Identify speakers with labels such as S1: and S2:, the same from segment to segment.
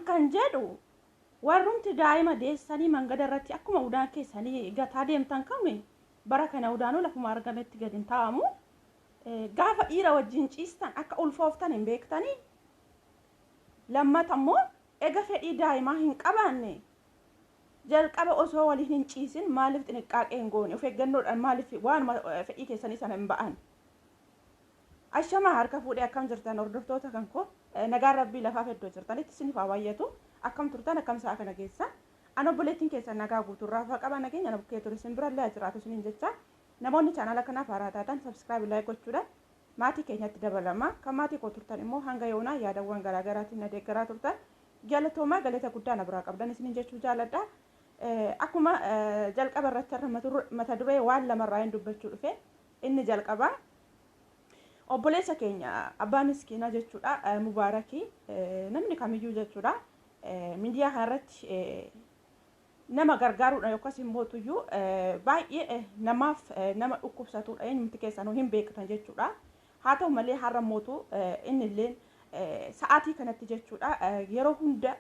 S1: kan jedhu warrumti daa'ima deessanii mangada irratti akkuma udaan keessanii gataa deemtan kami bara kana udaanuu lafuma argametti gadi hin taa'amu. Gaafa dhiira wajjin ciistan akka ulfooftan hin beektanii. Lammata immoo ega fedhii daa'imaa hin qabaanne jalqaba osoo waliin hin ciisin maaliif xinqaaqee hin goone of eeggannoodhaan maaliif waan fedhii keessanii sana hin ba'an. Ashama harka fuudhee akkam jirtan hordoftoota kan koo nagaan rabbii lafaaf iddoo jirtanitti isiniif haa baay'atu akkam turtan akkam sa'a kana keessa ana obboleettiin keessan nagaa guutuurraa faa qaba nageenya na bukkee ture isin birallee jiraatu isiniin jecha namoonni chaanala kanaaf haaraa taatan subscribe like gochuudhaan maatii keenyatti dabalama kan maatii koo turtan immoo hanga yoonaa yaadawwan garaagaraatiin na deeggaraa turtan galatoomaa galata guddaa na biraa qabdan isiniin jechuu jaaladha. Akkuma jalqaba irratti mata duree waan lamarraa hin dubbachuu dhufe inni jalqaba obboleessa keenya abbaa miskiinaa jechuudha Mubaarakii namni kamiyyuu jechuudha miidiyaa kanarratti nama gargaaruudha yookaas immoo tuyyuu baay'ee namaaf nama dhukkubsatuudha eenyumti keessanuu hin beektan jechuudha. Haa ta'u malee har'a mootu inni illee sa'aatii kanatti jechuudha yeroo hunda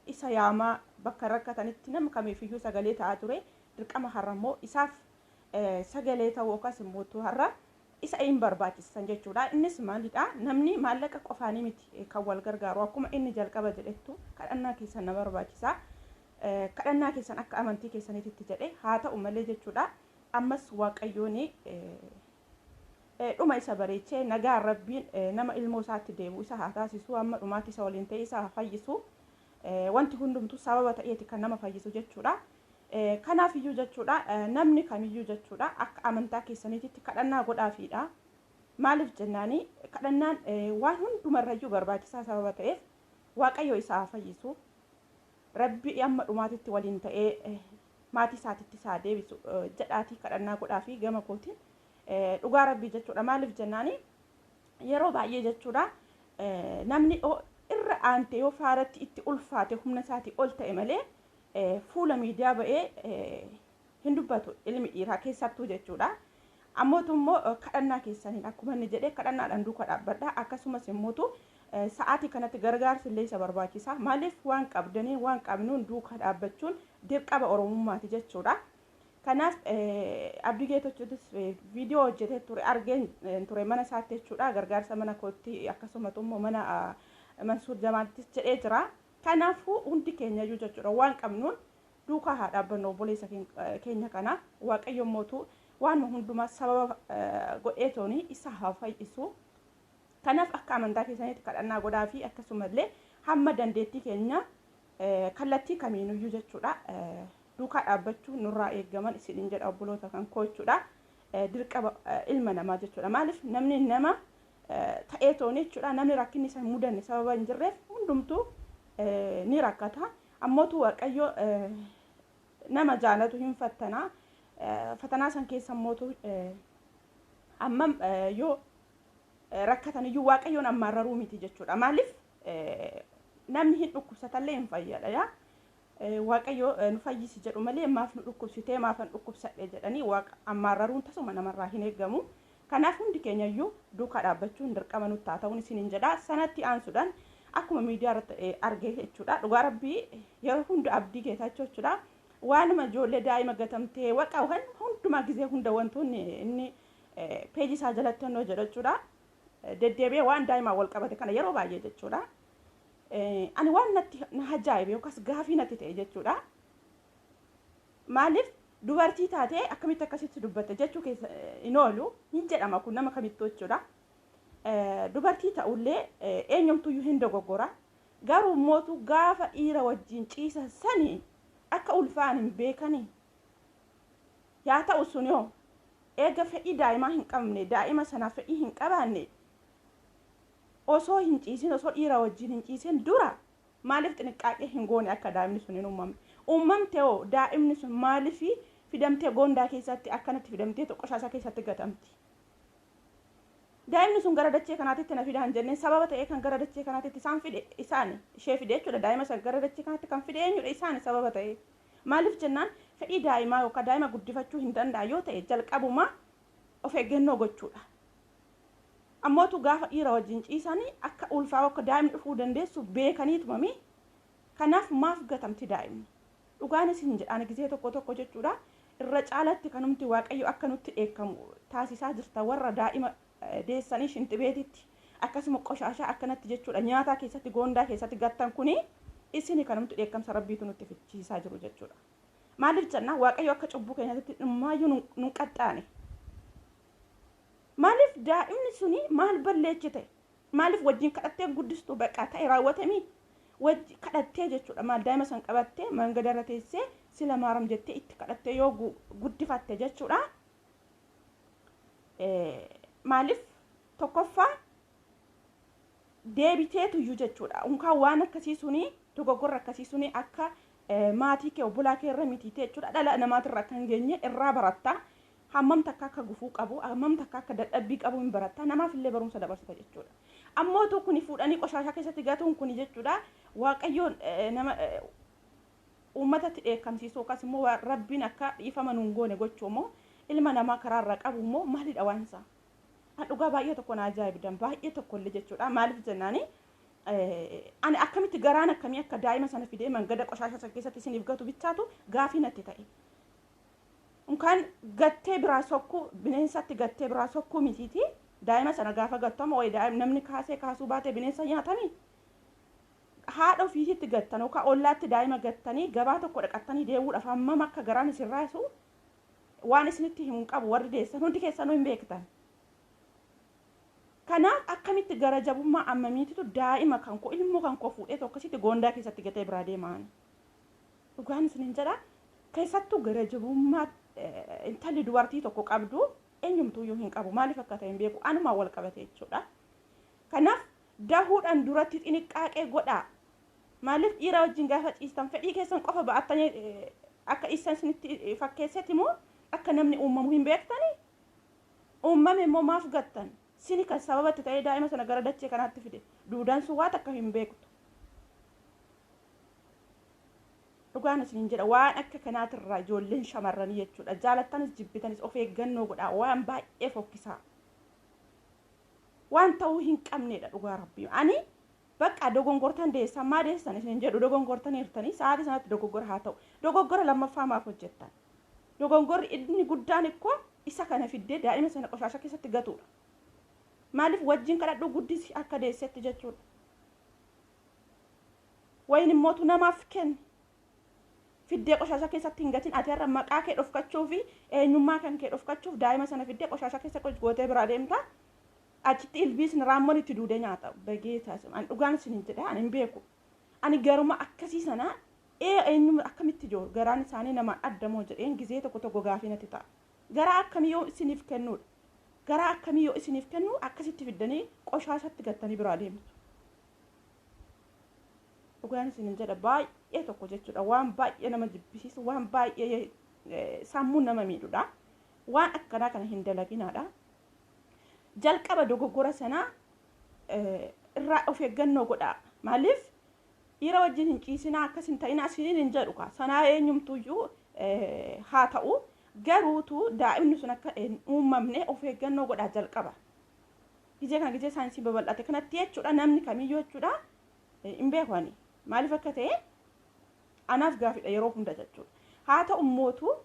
S1: isa yaamaa bakka rakkatanitti nama kamiifiyyuu sagalee ta'aa ture dirqama har'a immoo isaaf sagalee ta'uu yookaas immoo har'a isa hin barbaachisan jechuudha. Innis maalidha namni maallaqa qofaanii miti kan wal gargaaru akkuma inni jalqaba jedhettu kadhannaa keessan na barbaachisa. Kadhannaa keessan akka amantii keessaniitti jedhe haa ta'u malee jechuudha ammas waaqayyoon dhuma isa bareechee nagaa rabbiin nama ilmoo isaatti deebi'u isa haa taasisu amma dhumaatti isa waliin ta'ee isa haa fayyisu wanti hundumtuu sababa ta'eeti kan nama fayyisu jechuudha. Kanaaf iyyuu jechuudha namni kamiyyuu jechuudha akka amantaa keessaniitti kadhannaa godhaafiidha. Maaliif jennaani kadhannaan waan hundumarrayyuu barbaachisaa sababa ta'eef waaqayyo isa haa fayyisu. Rabbi amma dhumaatitti waliin ta'ee maatii isaatitti isaa deebisu jedhaatii kadhannaa godhaafi gama kootiin dhugaa rabbii jechuudha. Maaliif jennaani yeroo baay'ee jechuudha namni irra aantee yoo faaratti itti ulfaate humna isaatii ol ta'e malee fuula miidiyaa ba'ee hin dubbatu ilmi dhiiraa keessattuu jechuudha. Ammootu immoo kadhannaa keessaniin akkuma inni jedhee kadhannaadhaan duuka dhaabbadha. Akkasumas immoo sa'aatii kanatti gargaarsi illee isa barbaachisa. Maaliif waan qabdanii waan qabnuun duuka dhaabbachuun dirqama oromummaati jechuudha. Kanaaf abdii geetochuutis viidiyoo hojjetee ture argeen ture mana isaatti jechuudha. Gargaarsa mana kootti akkasumas immoo mana Mansuur Jamaattis jedhee jira. Kanaafuu hundi keenya iyyuu jechuudha waan qabnuun duukaa haa dhaabbannu obboleessa keenya kana waaqayyo mootu waan hundumaa sababa godheetooni isa haa fayyisu. Kanaaf akka amantaa keessanitti kadhannaa godhaa fi akkasumallee hamma dandeettii keenya kallattii kamiinuyyuu jechuudha duukaa dhaabbachuu nurraa eeggaman isiniin jedha obboloota kan koo jechuudha. Dirqama ilma namaa jechuudha. Maaliif namni nama ta'eetooni jechuudha namni rakkinni isa mudanne sababa hin jirreef hundumtuu ni rakkata. Ammootu waaqayyo nama jaalatu hin fattanaa. Fatanaa san keessa mootu ammam yoo rakkatan iyyuu waaqayyoon ammaarraruu miti jechuudha. Maaliif namni hin dhukkubsatallee hin fayyada. Waaqayyo nu fayyisi jedhu malee maaf nu dhukkubsitee maaf hin dhukkubsadhe jedhanii ammaarraruun tasuma namarraa hin eeggamu. Kanaaf hundi keenya iyyuu duukaa dhaabbachuun dirqama nutti haa ta'uun isiniin jedha. Sanatti aansuudhaan akkuma miidiyaa irratti argee jechuudha. Dhugaa rabbii yeroo hunda abdii geetachuu jechuudha. Waanuma ijoollee daa'ima gatamtee waqaa hundumaa gizee hunda wantoonni inni peejii isaa jalatti hannoo jedha jechuudha. Deddeebi'ee waan daa'imaa wal qabate kana yeroo baay'ee jechuudha. Ani waan natti na ajaa'ibe yookaas gaafii natti ta'e jechuudha. Maaliif dubartii taatee akkamitti akkasitti dubbatte jechuu keessa hin oolu hin jedhama kun nama kamittuu jechuudha. Dubartii ta'ullee eenyumtuyyuu hin dogoggora. Garuu mootu gaafa dhiira wajjin ciisa sanii akka ulfaan hin beekanii yaa ta'u sun yoo eega fedhii daa'imaa hin qabne daa'ima sanaaf fedhii hin qabaanne osoo hin ciisin osoo dhiira wajjin hin ciisin dura maaliif xinqaaqee hin goone akka daa'imni sun hin uumamte hoo daa'imni sun maaliif fidamtee gondaa keessatti akkanatti fidamtee qoshaasaa keessatti gatamti. Daa'imni sun gara dachee kanaatitti na fidaan jenneen sababa ta'ee kan gara dachee kanaatitti isaan fide isaan ishee fide jechuudha. Daa'ima san gara dachee kanaatti kan fide eenyudha isaan sababa ta'ee. Maaliif jennaan fedhii daa'imaa yookaan daa'ima guddifachuu hin danda'a yoo ta'e jalqabuma of eeggannoo gochuudha. Ammootu gaafa dhiira wajjin ciisanii akka ulfaa akka daa'imni dhufuu dandeessu beekanii tumami kanaaf maaf gatamti daa'imni dhugaanis hin jedhaan gisee tokko jechuudha irra caalatti kanumti waaqayyo akka nutti eekamu taasisaa jirta warra daa'ima deessanii shintibeetitti akkasuma qoshaashaa akkanatti jechuudha nyaataa keessatti goondaa keessatti gattan kuni isini kanumti eekamsa rabbiitu nutti fichiisaa jiru jechuudha maaliif jennaa waaqayyo akka cubbuu keenyatti dhummaayyuu nun qaxxaane maaliif daa'imni suni maal balleessite maaliif wajjin kadhattee guddistu baqa ta'e raawwatami wajji kadhattee jechuudha maal daa'ima san qabattee mangadarra teessee sila maaram jettee itti kadhattee yoo guddifatte jechuudha maaliif tokkoffaa deebiteetu iyyuu jechuudha unkaan waan akkasii suni dogoggorra akkasii suni akka maatii kee obbolaa kee irra mitiitee jechuudha dhala namaatirra kan geenye irraa baratta hammam takka akka gufuu qabu hammam takka akka dadhabbii qabu hin baratta namaaf illee barumsa dabarsita jechuudha ammootu kuni fuudhanii qoshaashaa keessatti gatuun kuni jechuudha waaqayyoon nama ummatatti dheekkamsiisuu akkas immoo rabbiin akka dhiifama nuun goone gochuu immoo ilma namaa karaarra qabu immoo maalidha waan isaa dhugaa baay'ee tokko na ajaa'ibdan baay'ee tokkollee jechuudha maaliif jennaani ani akkamitti garaan akkamii akka daa'ima sana fidee mangada qoshaashaa sana keessatti isiniif gatu bichaatu gaafii natti ta'e unkaan gattee biraa sokkuu bineensatti gattee biraa sokkuu mitiiti daa'ima sana gaafa gattama way daa'im namni kaasuu baatee bineensa nyaatami haadha ofiisitti gattan yookaan ollaatti daa'ima gattanii gabaa tokko dhaqattanii deemuudhaaf hammam akka garaan isin raasu waan isinitti himuun qabu warri deessan hundi keessanuu hin beektan kanaaf akkamitti gara jabummaa ammamiititu daa'ima kan koo ilmoo kan koo fuudhee tokkositti goondaa keessatti gatee biraa deemaan dhugaan isiniin jedha keessattuu gara jabummaa intalli dubartii tokko qabdu eenyumtuuyyuu hin qabu maaliif akka ta'e hin beeku anumaa wal qabate jechuudha kanaaf dahuudhaan duratti xiniqqaaqee godhaa maaliif dhiira wajjin gaafa ciistan fedhii keessan qofa ba'attanii akka isaan isinitti fakkeessetti immoo akka namni uumamu hin beektanii uumame immoo maaf gattan sini kan sababatti ta'ee daa'ima sana gara dachee kanaatti fide duudaan sun waan akka hin beektu dhugaan isiniin jedha waan akka kanaatirraa ijoolleen shamarranii jechuudha jaalattanis jibbitanis of eeggannoo godhaa waan baay'ee fokkisaa waan ta'uu hin qabneedha dhugaa rabbii ani bakka dogongortan deessan maa deessan isiniin jedhu dogongortan hirtanii sa'aatii sanatti dogoggora haa ta'u dogoggora lammaffaa maaf hojjettan dogongorri inni guddaan ikkoo isa kana fiddee daa'ima sana qoshaasha keessatti gatuudha maaliif wajjin kadhadhu guddisi akka deessetti jechuudha wayin immootu namaaf kenni fiddee qoshaasha keessatti hin gatin ati har'a maqaa kee dhofkachuu fi eenyummaa kan kee dhofkachuuf daa'ima sana fiddee qoshaasha keessa gootee biraa deemta achitti ilbiisni raammoon itti duudee nyaata bageetaa ani dhugaan isin jedha ani hin beeku ani garuma akkasii sana eenyuma akkamitti jiru garaan isaanii nama addamoo jedheen gizee tokko gaafii natti ta'a garaa akkamii yoo isiniif kennuudha garaa akkamii yoo isiniif kennu akkasitti fiddanii qoshaashatti gattanii biraa deemtu dhugaan isin jedha baay'ee tokko jechuudha waan baay'ee nama jibbisiisu waan baay'ee sammuu nama miidhuudha waan akkanaa kana hin dalaginaadha jalqaba dogoggora sana irraa of eeggannoo godhaa maaliif dhiira wajjin hin ciisinaa akkas hin ta'inaa isiniin hin jedhu kaa sanaa eenyumtuuyyuu haa ta'u garuutu daa'imni sun akka uumamne of eeggannoo godhaa jalqaba gizee kana gizee saayinsii babal'ate kanatti jechuudha namni kamiyyuu jechuudha hin beekani maaliif akka ta'e anaaf gaafidha yeroo hunda jechuudha haa ta'u mootu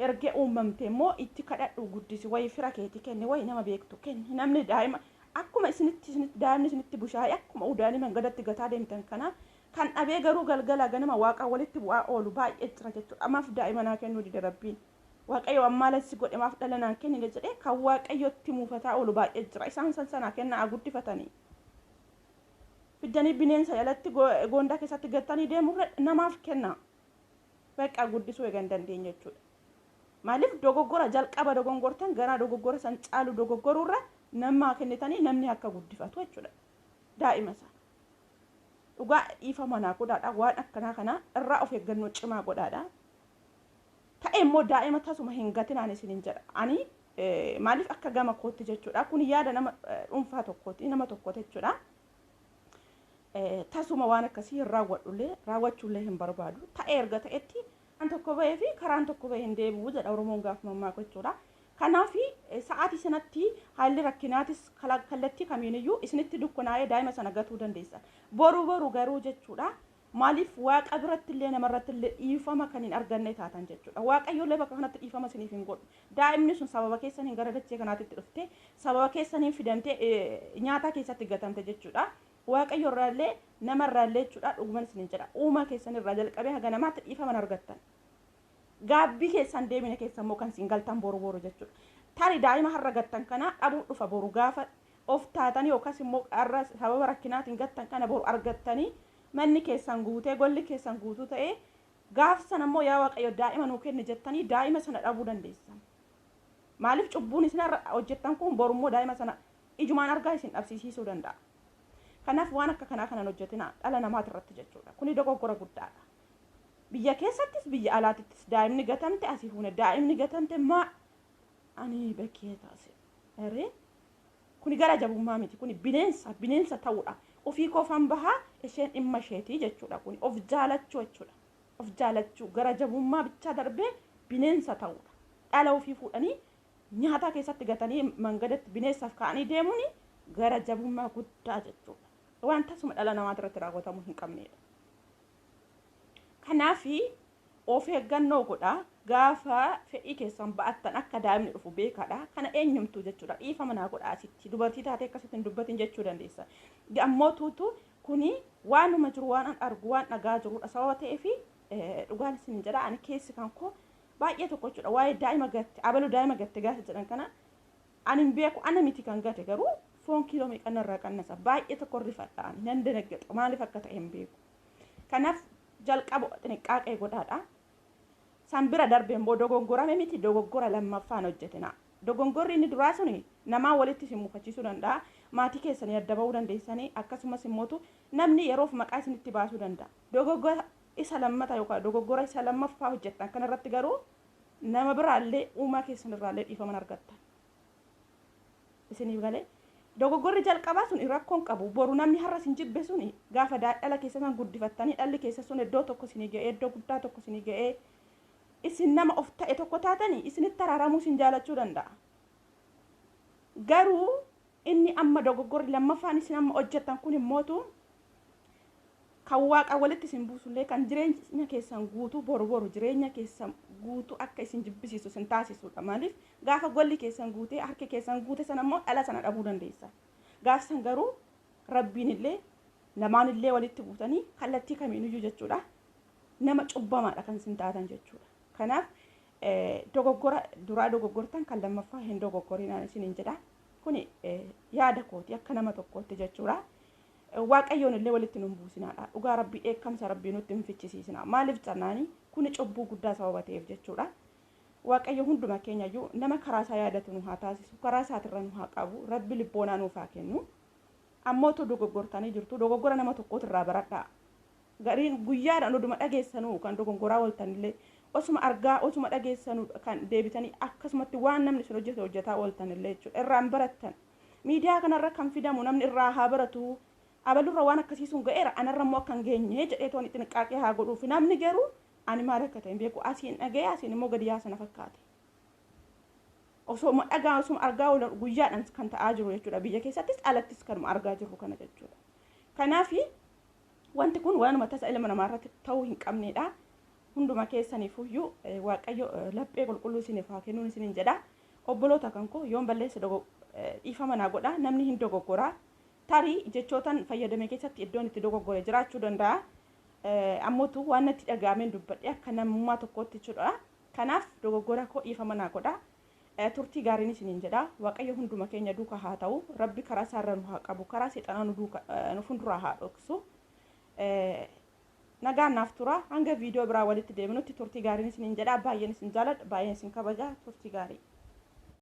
S1: erge uumamte immoo itti kadhadhu guddisi wayi fira keeti kenni wayi nama beektu kenni namni daa'ima akkuma isinitti daa'imni isinitti bushaayee akkuma udaanii mangadatti gataa deemtan kana kan dhabee garuu galgala ganama waaqa walitti bu'aa oolu baay'ee jira jechuudha amaaf daa'ima naa kennuu dida rabbiin waaqayyo ammaalassi godhe maaf dhala naan kennine jedhee kan waaqayyotti muufataa oolu baay'ee jira isaan san sanaa kennaa guddifatanii fiddanii bineensa jalatti goondaa keessatti gattanii deemurra namaaf kennaa baqa guddisuu eegan dandeenya jechuudha maaliif dogoggora jalqaba dogongortan gara dogoggora san caalu dogoggorurra namaa kennitanii namni akka guddifatu jechuudha daa'ima sana dhugaa dhiifama naa godhaadha waan akkanaa kana irraa of eeggannoo cimaa godhaadha ta'e immoo daa'ima tasuma hin gatinaan isiniin jedha ani maaliif akka gama kootti jechuudha kun yaada nama dhuunfaa tokkooti nama tokkooti jechuudha tasuma waan akkasii raawwachuullee hin barbaadu ta'e erga ta'etti an tokko bahee fi karaan tokko bahee hin deebi'u jedha oromoon gaafa mammaa jechuudha kanaaf sa'aatii sanatti haalli rakkinaatis kallattii kamiiniyyuu isinitti dukkanaa'ee daa'ima sana gatuu dandeessa boru garuu jechuudha maaliif waaqa biratti illee namarratti illee dhiifama kan hin arganne taatan jechuudha. Waaqayyo illee bakka kanatti dhiifama isiniif hin godhu. Daa'imni sun sababa keessaniin gara dachee kanaatti dhufte, sababa keessaniin fidamte nyaata keessatti gatamte jechuudha. Waaqayyo irraallee namarraallee jechuudha dhuguman isiniin jedha. Uumaa keessan irraa jalqabee haga namaatti dhiifaman argattan. Gaabbii keessan deemina keessan immoo kan isin galtan boru jechuudha. Tarii daa'ima har'a gattan kana dhabuu dhufa boru gaafa of taatanii yookaas immoo har'a sababa rakkinaatiin gattan kana boru argattanii manni keessan guutee golli keessan guutuu ta'ee gaaf sana immoo yaa Waaqayyo daa'ima nuu kenni jettanii daa'ima sana dhabuu dandeessan. Maaliif cubbuun isin hojjettan kun boru immoo daa'ima sana ijumaan argaa isin dhabsiisuu danda'a. Kanaaf waan akka kanaa kanan hojjetina dhala namaati irratti jechuudha. Kuni dogoggora guddaadha. Biyya keessattis biyya alaattis daa'imni gatamte asii fuune daa'imni gatamte maa ani bakkee taase. Eree kuni gara jabummaa miti kuni bineensa ta'uudha. Ofii koofan bahaa isheen dhimma isheetii jechuudha. Kuni of jaalachuu jechuudha. Of jaalachuu gara jabummaa bichaa darbee bineensa ta'uudha. Dhala ofii fuudhanii nyaata keessatti gatanii mangadatti bineensaaf ka'anii deemuuni gara jabummaa guddaa jechuudha. Wanta suma dhala namaa irratti raawwatamuu hin qabneedha. Kanaafi of eeggannoo godhaa gaafa fedhii keessan ba'attan akka daa'imni dhufu beekaadha. Kana eenyumtu jechuudha. Dhiifama naa godhaa asitti dubartii taatee akkasitti hin dubbatin jechuu dandeessa. Gammootuutu kuni waanuma jiru waan argu waan dhagaa jirudha. Sababa ta'eef dhugaan isin jedha ani keessi kan koo baay'ee tokko jechuudha. Waa'ee daa'ima gatte abaluu daa'ima gatte gaafa jedhan kana ani hin beeku ana miti kan gate garuu foon kiiloo meeqanna irraa qannasa baay'ee tokko rifadha ani nan danaggaxa maaliif akka ta'e hin beeku. Kanaaf jalqaba xinqaaqee godhaadha. Sanbira darbeen boo dogoggorame miti dogoggora lammaffaan hojjetina. Dogoggorri inni duraa suni namaa walitti isin mufachiisuu danda'a. Maatii keessanii adda bahuu dandeessanii akkasumas immoo namni yeroof maqaa isinitti baasuu danda'a. Dogoggora isa lammata yookaan dogoggora isa lammaffaa hojjettan kanarratti garuu nama biraallee uumaa keessan irraallee dhiifama argattan. Isiniif galee dogoggorri jalqabaa sun rakkoon qabu boru namni har'a isin jibbe suni gaafa dhala keessan guddifattanii dhalli keessa sun iddoo tokko isinii ga'ee iddoo guddaa tokko isinii ga'ee isin nama of ta'e tokko taatanii isinitti araaramuu isin jaalachuu danda'a. Garuu inni amma dogoggorri lammaffaan isin amma hojjettan kun immootu kan waaqa walitti isin buusullee kan jireenya keessan guutuu boru jireenya keessan guutuu akka isin jibbisiisu isin taasisudha. Maaliif gaafa golli keessan guutee harki keessan guute sana immoo dhala sana dhabuu dandeessa. Gaafa san garuu rabbiin illee namaan illee walitti buutanii kallattii kamiinuyyuu jechuudha. Nama cubbamaadha kan isin taatan jechuudha. Kanaaf dogoggora duraa dogoggortan kan lammaffaa hin dogoggorinaan isiniin jedha. Kuni yaada kooti akka nama tokkootti jechuudha. Waaqayyoon illee walitti nun buusinaadha. Dhugaa rabbii eekkamsa rabbii nutti hin fichisiisina. Maaliif jannaani kuni cubbuu guddaa sababa ta'eef jechuudha. Waaqayyo hunduma keenyayyuu nama karaa isaa yaadatu nu haa taasisu. Karaa isaatirra nu haa qabu. Rabbi libboonaa nuuf haa kennu. Ammootu dogoggortanii jirtu. Dogoggora nama tokkootirraa baradhaa. Gariin guyyaadhaan oduma dhageessanuu kan dogoggoraa ooltanillee osuma argaa osuma dhageessanuu kan deebitanii akkasumatti waan namni sun hojjetaa ooltanillee jechuudha. Irraan barattan. Miidiyaa kanarra kan fidamu namni irraa haa baratu. Abalurra waan akkasiisuun ga'eera anarra immoo akka hin geenye jedhee tooni xinqaaqee haa godhuuf namni garuu ani maal akka ta'e hin beeku asiin dhaga'ee asiin immoo gadi yaasana fakkaate. Osoo dhagaa osuma argaa oolan guyyaadhaan kan ta'aa jiru jechuudha. Biyya keessattis alattis kanuma argaa jirru kana jechuudha. Kanaaf wanti kun waanuma tasa ilma namaarratti ta'uu hin qabnedha. Hunduma keessaniifuyyuu Waaqayyo laphee qulqulluu isiniif haa kennuun isiniin jedha. Obboloota kan koo yoon balleessa dhiifama naa godha namni hin dogoggoraa. Tarii jechootan fayyadame keessatti iddoon itti dogoggore jiraachuu danda'a. Ammootu waan natti dhaga'ameen dubbadhe akka namummaa tokkootti jechuudha. Kanaaf dogoggora koo dhiifama naa godha. Turtii gaariin isiniin jedha. Waaqayyo hunduma keenya duuka haa ta'u. Rabbi karaa isaarra nu haa qabu. Karaa seexanaa nu fuulduraa haa dhoksu. Nagaan naaf tura. Hanga viidiyoo biraa walitti deebinutti turtii gaariin isiniin jedha. Baay'een isin jaaladha. Baay'een isin kabaja. Turtii gaarii.